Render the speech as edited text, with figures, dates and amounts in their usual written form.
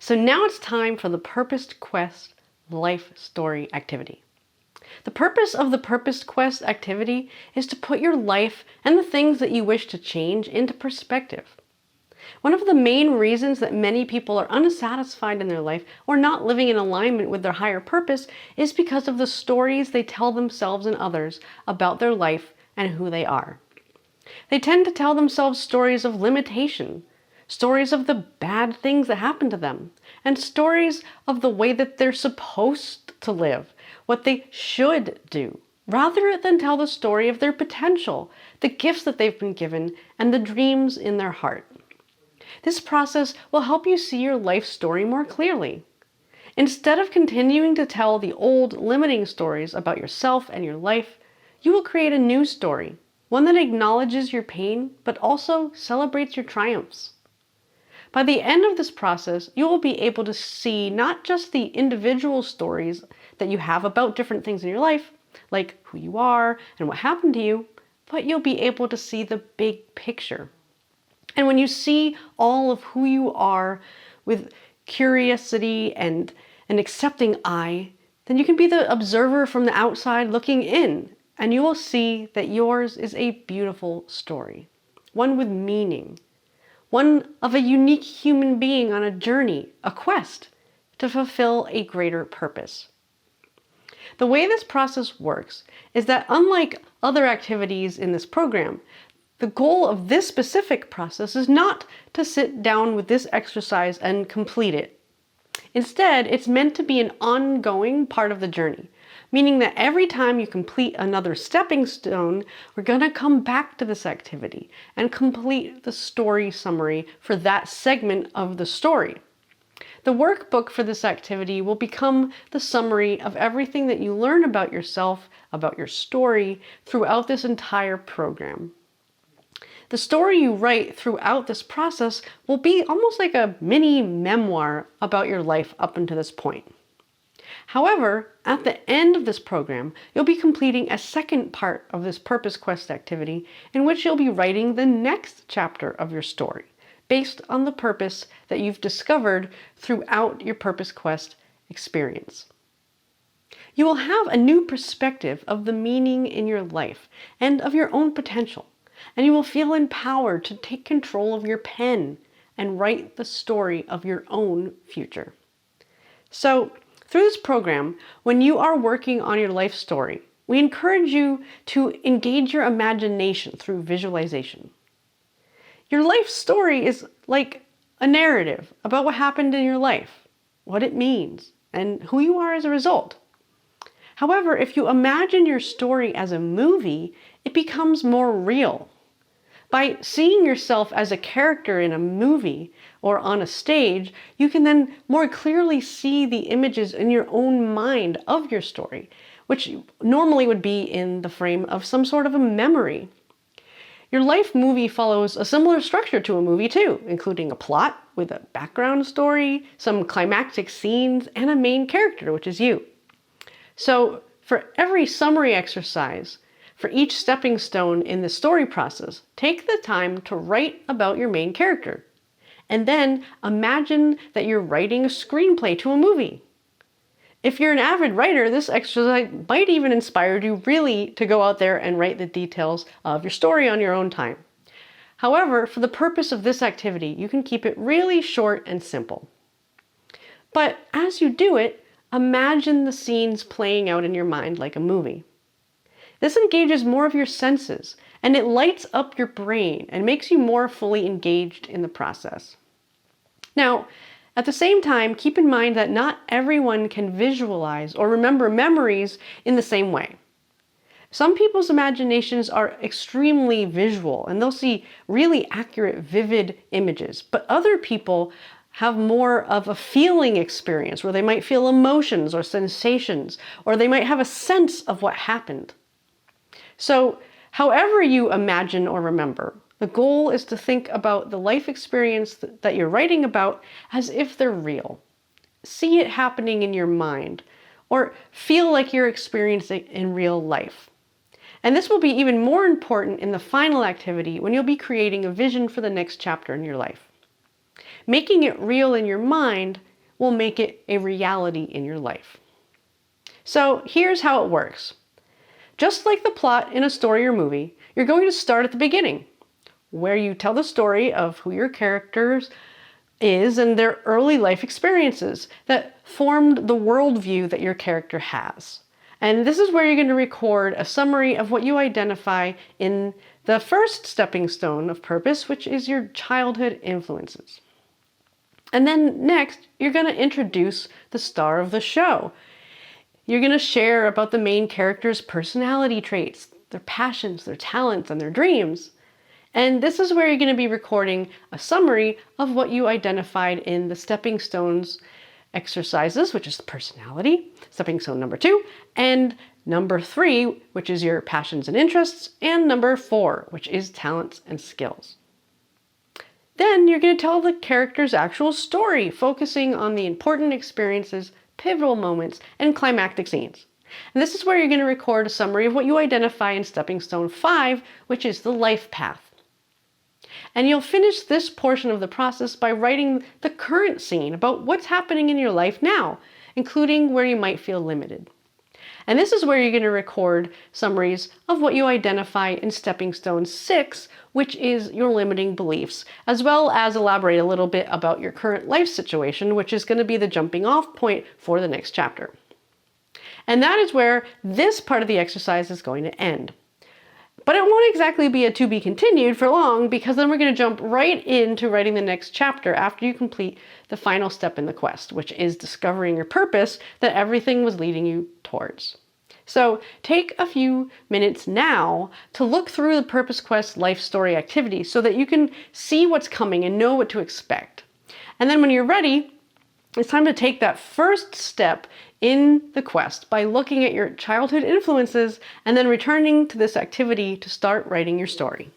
So now it's time for the Purposed Quest life story activity. The purpose of the Purposed Quest activity is to put your life and the things that you wish to change into perspective. One of the main reasons that many people are unsatisfied in their life or not living in alignment with their higher purpose is because of the stories they tell themselves and others about their life and who they are. They tend to tell themselves stories of limitation, stories of the bad things that happen to them, and stories of the way that they're supposed to live, what they should do, rather than tell the story of their potential, the gifts that they've been given, and the dreams in their heart. This process will help you see your life story more clearly. Instead of continuing to tell the old limiting stories about yourself and your life, you will create a new story, one that acknowledges your pain but also celebrates your triumphs. By the end of this process, you will be able to see not just the individual stories that you have about different things in your life, like who you are and what happened to you, but you'll be able to see the big picture. And when you see all of who you are with curiosity and an accepting eye, then you can be the observer from the outside looking in, and you will see that yours is a beautiful story, one with meaning, one of a unique human being on a journey, a quest to fulfill a greater purpose. The way this process works is that unlike other activities in this program, the goal of this specific process is not to sit down with this exercise and complete it. Instead, it's meant to be an ongoing part of the journey, meaning that every time you complete another stepping stone, we're going to come back to this activity and complete the story summary for that segment of the story. The workbook for this activity will become the summary of everything that you learn about yourself, about your story, throughout this entire program. The story you write throughout this process will be almost like a mini memoir about your life up until this point. However, at the end of this program, you'll be completing a second part of this Purpose Quest activity in which you'll be writing the next chapter of your story based on the purpose that you've discovered throughout your Purpose Quest experience. You will have a new perspective of the meaning in your life and of your own potential. And you will feel empowered to take control of your pen and write the story of your own future. So, through this program, when you are working on your life story, we encourage you to engage your imagination through visualization. Your life story is like a narrative about what happened in your life, what it means, and who you are as a result. However, if you imagine your story as a movie, it becomes more real. By seeing yourself as a character in a movie or on a stage, you can then more clearly see the images in your own mind of your story, which normally would be in the frame of some sort of a memory. Your life movie follows a similar structure to a movie too, including a plot with a background story, some climactic scenes, and a main character, which is you. So for every summary exercise, for each stepping stone in the story process, take the time to write about your main character. And then imagine that you're writing a screenplay to a movie. If you're an avid writer, this exercise might even inspire you really to go out there and write the details of your story on your own time. However, for the purpose of this activity, you can keep it really short and simple. But as you do it, imagine the scenes playing out in your mind like a movie. This engages more of your senses, and it lights up your brain and makes you more fully engaged in the process. Now, at the same time, keep in mind that not everyone can visualize or remember memories in the same way. Some people's imaginations are extremely visual, and they'll see really accurate, vivid images, but other people have more of a feeling experience where they might feel emotions or sensations, or they might have a sense of what happened. So, however you imagine or remember, the goal is to think about the life experience that you're writing about as if they're real. See it happening in your mind, or feel like you're experiencing it in real life. And this will be even more important in the final activity when you'll be creating a vision for the next chapter in your life. Making it real in your mind will make it a reality in your life. So here's how it works. Just like the plot in a story or movie, you're going to start at the beginning, where you tell the story of who your characters is and their early life experiences that formed the worldview that your character has. And this is where you're going to record a summary of what you identify in the first stepping stone of purpose, which is your childhood influences. And then next, you're going to introduce the star of the show. You're going to share about the main character's personality traits, their passions, their talents, and their dreams. And this is where you're going to be recording a summary of what you identified in the stepping stones exercises, which is the personality, stepping stone number 2, and number 3, which is your passions and interests, and number 4, which is talents and skills. Then you're going to tell the character's actual story, focusing on the important experiences, pivotal moments, and climactic scenes. And this is where you're going to record a summary of what you identify in stepping stone 5, which is the life path. And you'll finish this portion of the process by writing the current scene about what's happening in your life now, including where you might feel limited. And this is where you're going to record summaries of what you identify in stepping stone 6, which is your limiting beliefs, as well as elaborate a little bit about your current life situation, which is going to be the jumping off point for the next chapter. And that is where this part of the exercise is going to end. But it won't exactly be a to be continued for long, because then we're going to jump right into writing the next chapter after you complete the final step in the quest, which is discovering your purpose that everything was leading you towards. So take a few minutes now to look through the Purpose Quest life story activity so that you can see what's coming and know what to expect. And then when you're ready, it's time to take that first step in the quest by looking at your childhood influences and then returning to this activity to start writing your story.